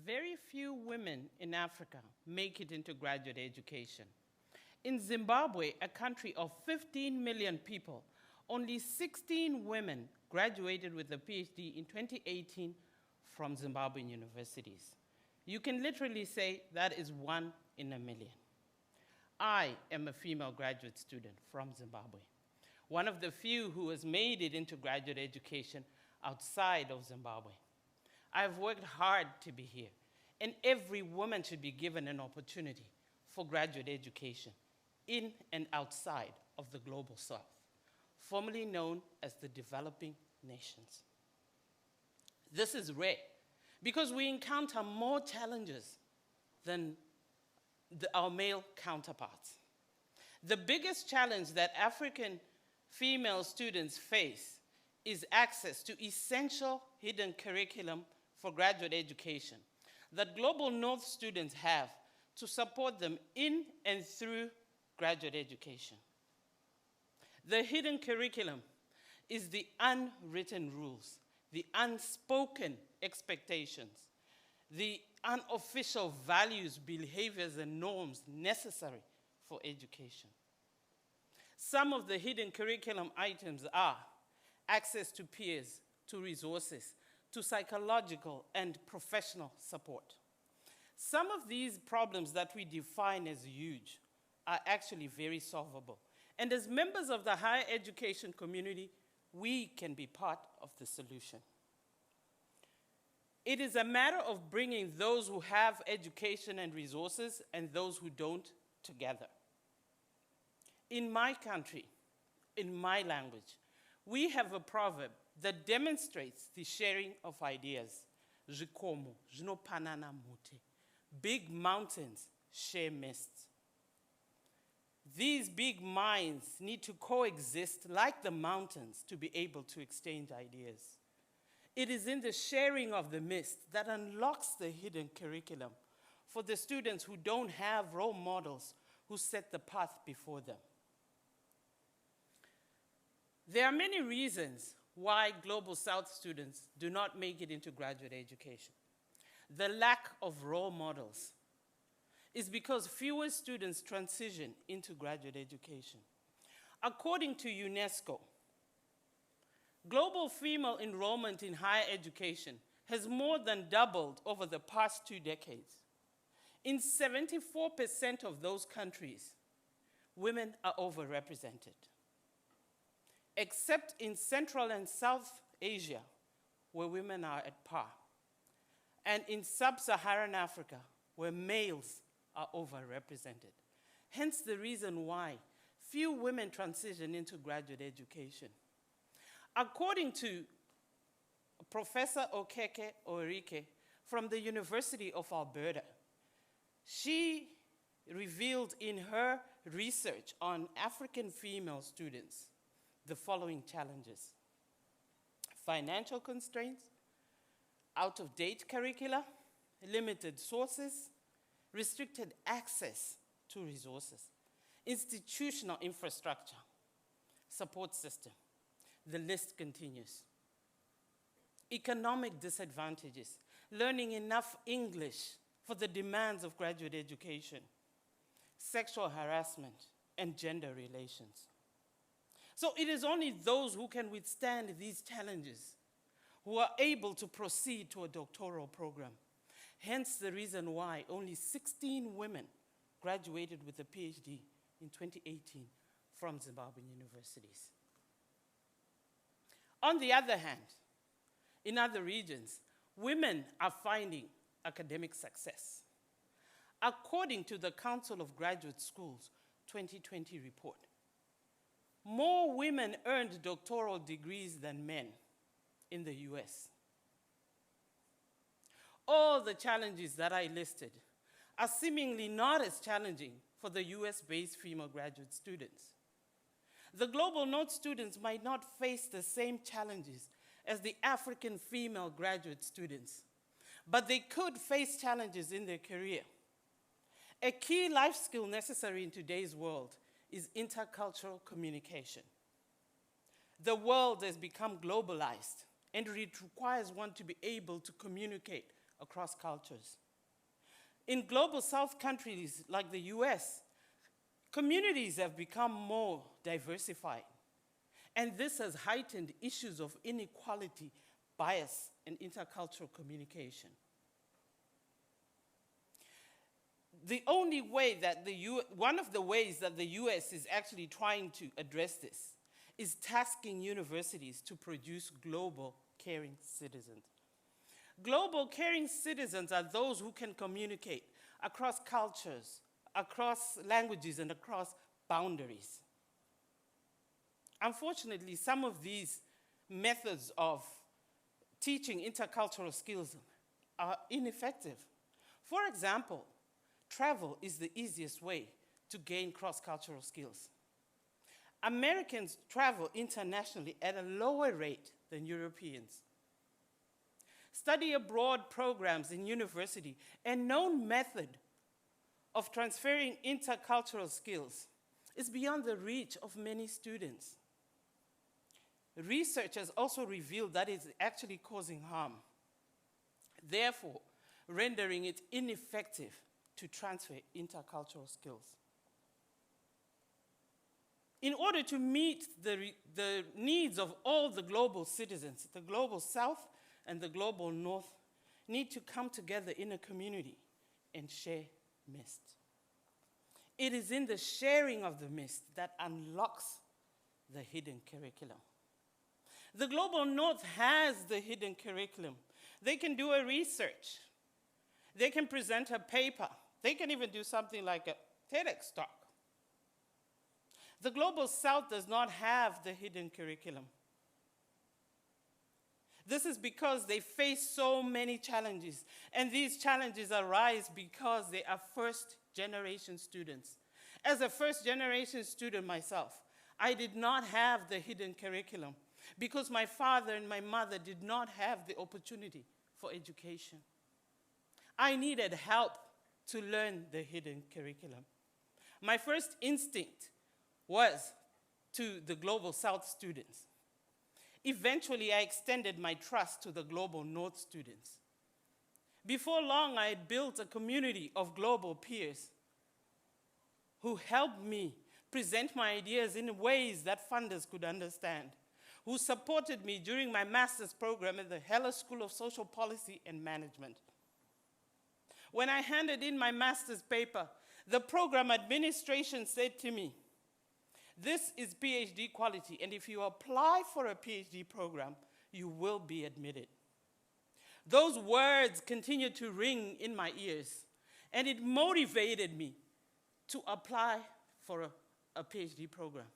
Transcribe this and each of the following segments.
very few women in Africa make it into graduate education. In Zimbabwe, a country of 15 million people, only 16 women graduated with a PhD in 2018 from Zimbabwean universities. You can literally say that is 1 in a million. I am a female graduate student from Zimbabwe, one of the few who has made it into graduate education outside of Zimbabwe. I've worked hard to be here, and every woman should be given an opportunity for graduate education in and outside of the global south, formerly known as the developing nations. This is rare because we encounter more challenges than our male counterparts. The biggest challenge that African female students face is access to essential hidden curriculum for graduate education that Global North students have to support them in and through graduate education. The hidden curriculum is the unwritten rules, the unspoken expectations, the unofficial values, behaviors, and norms necessary for education. Some of the hidden curriculum items are access to peers, to resources, to psychological and professional support. Some of these problems that we define as huge are actually very solvable. And as members of the higher education community, we can be part of the solution. It is a matter of bringing those who have education and resources and those who don't together. In my country, in my language, we have a proverb that demonstrates the sharing of ideas. Zikomo, zinopanana mute. Big mountains share mists. These big minds need to coexist like the mountains to be able to exchange ideas. It is in the sharing of the mist that unlocks the hidden curriculum for the students who don't have role models who set the path before them. There are many reasons why Global South students do not make it into graduate education. The lack of role models is because fewer students transition into graduate education. According to UNESCO, global female enrollment in higher education has more than doubled over the past 2 decades. In 74% of those countries, women are overrepresented. Except in Central and South Asia, where women are at par, and in sub-Saharan Africa, where males are overrepresented. Hence the reason why few women transition into graduate education. According to Professor Okeke Orike from the University of Alberta, she revealed in her research on African female students the following challenges: financial constraints, out-of-date curricula, limited sources, restricted access to resources, institutional infrastructure, support system. The list continues. Economic disadvantages, learning enough English for the demands of graduate education, sexual harassment, and gender relations. So it is only those who can withstand these challenges who are able to proceed to a doctoral program. Hence the reason why only 16 women graduated with a PhD in 2018 from Zimbabwean universities. On the other hand, in other regions, women are finding academic success. According to the Council of Graduate Schools 2020 report, more women earned doctoral degrees than men in the US. All the challenges that I listed are seemingly not as challenging for the US-based female graduate students. The Global North students might not face the same challenges as the African female graduate students, but they could face challenges in their career. A key life skill necessary in today's world is intercultural communication. The world has become globalized, and it requires one to be able to communicate across cultures. In global South countries like the US, communities have become more diversified, and this has heightened issues of inequality, bias, and intercultural communication. One of the ways that the US is actually trying to address this is tasking universities to produce global caring citizens. Global caring citizens are those who can communicate across cultures, across languages, and across boundaries. Unfortunately, some of these methods of teaching intercultural skills are ineffective. For example, travel is the easiest way to gain cross-cultural skills. Americans travel internationally at a lower rate than Europeans. Study abroad programs in university, a known method of transferring intercultural skills, is beyond the reach of many students. Research has also revealed that it's actually causing harm, therefore rendering it ineffective to transfer intercultural skills. In order to meet the needs of all the global citizens, the global South and the global North need to come together in a community and share MIST. It is in the sharing of the MIST that unlocks the hidden curriculum. The global North has the hidden curriculum. They can do a research. They can present a paper. They can even do something like a TEDx talk. The global South does not have the hidden curriculum. This is because they face so many challenges, and these challenges arise because they are first-generation students. As a first-generation student myself, I did not have the hidden curriculum because my father and my mother did not have the opportunity for education. I needed help to learn the hidden curriculum. My first instinct was to the Global South students. Eventually, I extended my trust to the Global North students. Before long, I had built a community of global peers who helped me present my ideas in ways that funders could understand, who supported me during my master's program at the Heller School of Social Policy and Management. When I handed in my master's paper, the program administration said to me, "This is PhD quality, and if you apply for a PhD program, you will be admitted." Those words continued to ring in my ears, and it motivated me to apply for a PhD program.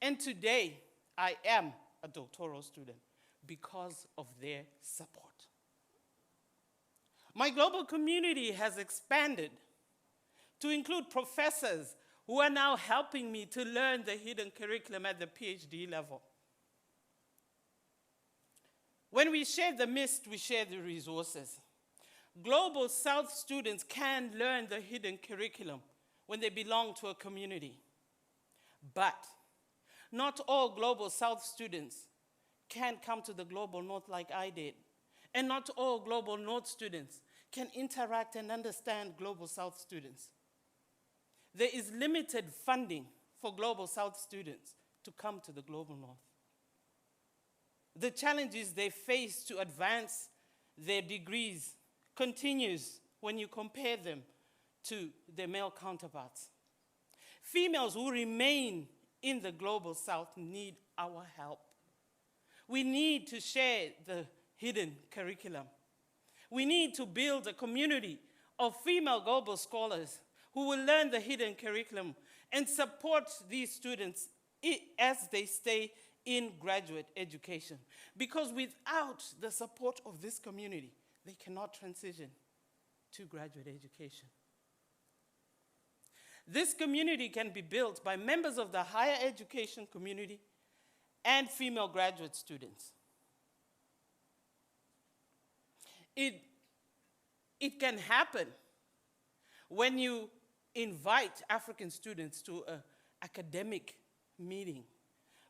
And today, I am a doctoral student because of their support. My global community has expanded to include professors who are now helping me to learn the hidden curriculum at the PhD level. When we share the MIST, we share the resources. Global South students can learn the hidden curriculum when they belong to a community. But not all Global South students can come to the Global North like I did. And not all Global North students can interact and understand Global South students. There is limited funding for Global South students to come to the Global North. The challenges they face to advance their degrees continues when you compare them to their male counterparts. Females who remain in the Global South need our help. We need to share the hidden curriculum. We need to build a community of female global scholars who will learn the hidden curriculum and support these students as they stay in graduate education. Because without the support of this community, they cannot transition to graduate education. This community can be built by members of the higher education community and female graduate students. It can happen when you invite African students to an academic meeting,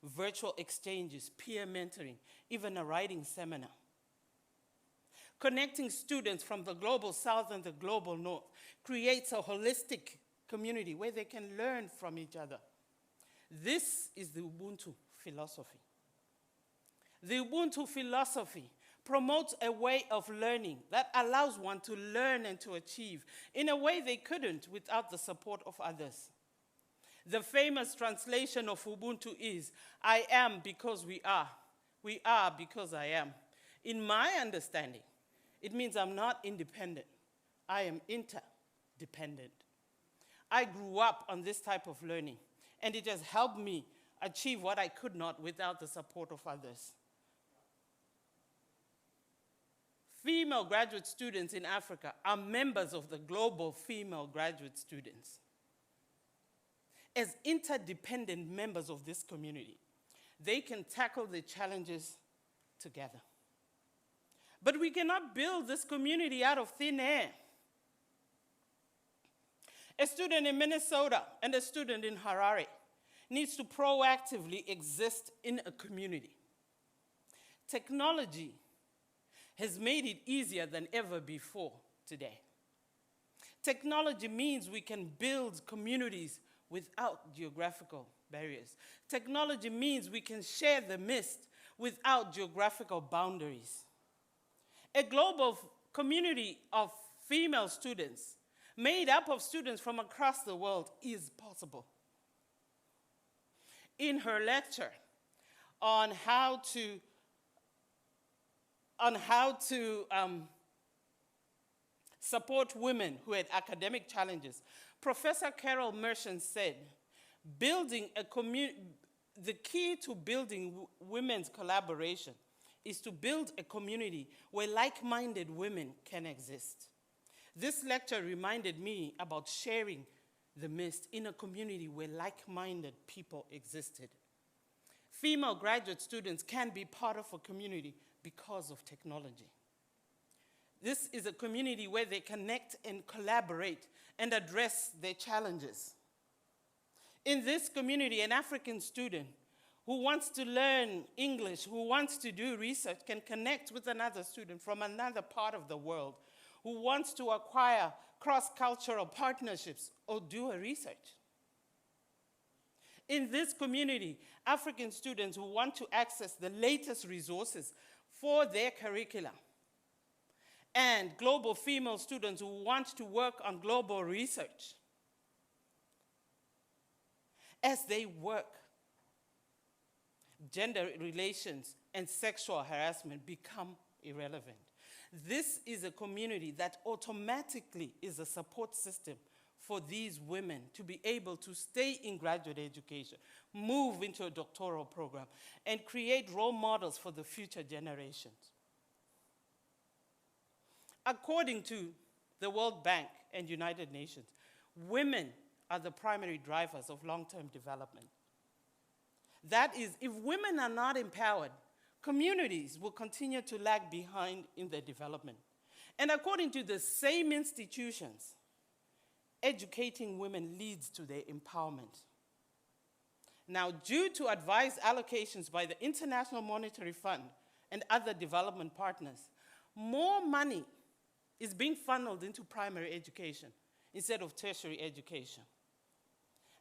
virtual exchanges, peer mentoring, even a writing seminar. Connecting students from the global south and the global north creates a holistic community where they can learn from each other. This is the Ubuntu philosophy. The Ubuntu philosophy promotes a way of learning that allows one to learn and to achieve in a way they couldn't without the support of others. The famous translation of Ubuntu is, I am because we are. We are because I am. In my understanding, it means I'm not independent. I am interdependent. I grew up on this type of learning, and it has helped me achieve what I could not without the support of others. Female graduate students in Africa are members of the global female graduate students. As interdependent members of this community, they can tackle the challenges together. But we cannot build this community out of thin air. A student in Minnesota and a student in Harare needs to proactively exist in a community. Technology has made it easier than ever before today. Technology means we can build communities without geographical barriers. Technology means we can share the mist without geographical boundaries. A global community of female students made up of students from across the world is possible. In her lecture on how to support women who had academic challenges, Professor Carol Merchant said, the key to building women's collaboration is to build a community where like-minded women can exist. This lecture reminded me about sharing the mist in a community where like-minded people existed. Female graduate students can be part of a community because of technology. This is a community where they connect and collaborate and address their challenges. In this community, an African student who wants to learn English, who wants to do research, can connect with another student from another part of the world who wants to acquire cross-cultural partnerships or do a research. In this community, African students who want to access the latest resources for their curricula, and global female students who want to work on global research. As they work, gender relations and sexual harassment become irrelevant. This is a community that automatically is a support system for these women to be able to stay in graduate education, move into a doctoral program, and create role models for the future generations. According to the World Bank and United Nations, women are the primary drivers of long-term development. That is, if women are not empowered, communities will continue to lag behind in their development. And according to the same institutions, educating women leads to their empowerment. Now, due to advised allocations by the International Monetary Fund and other development partners, more money is being funneled into primary education instead of tertiary education.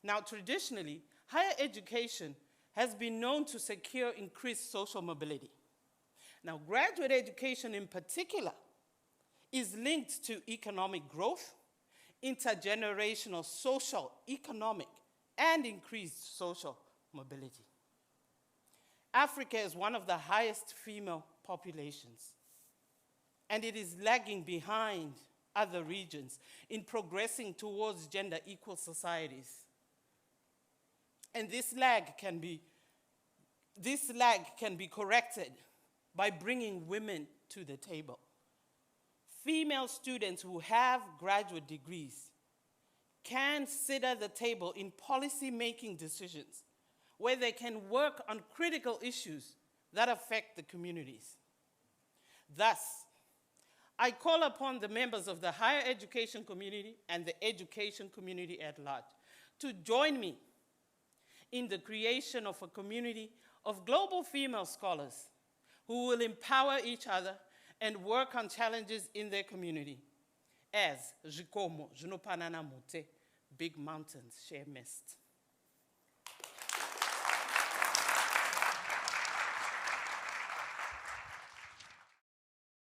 Now, traditionally, higher education has been known to secure increased social mobility. Now, graduate education in particular is linked to economic growth, intergenerational social, economic, and increased social mobility. Africa is one of the highest female populations, and it is lagging behind other regions in progressing towards gender-equal societies. And this lag can be corrected by bringing women to the table. Female students who have graduate degrees can sit at the table in policy-making decisions where they can work on critical issues that affect the communities. Thus, I call upon the members of the higher education community and the education community at large to join me in the creation of a community of global female scholars who will empower each other and work on challenges in their community. As Zikomo, Junopanana Mute, big mountains share mist.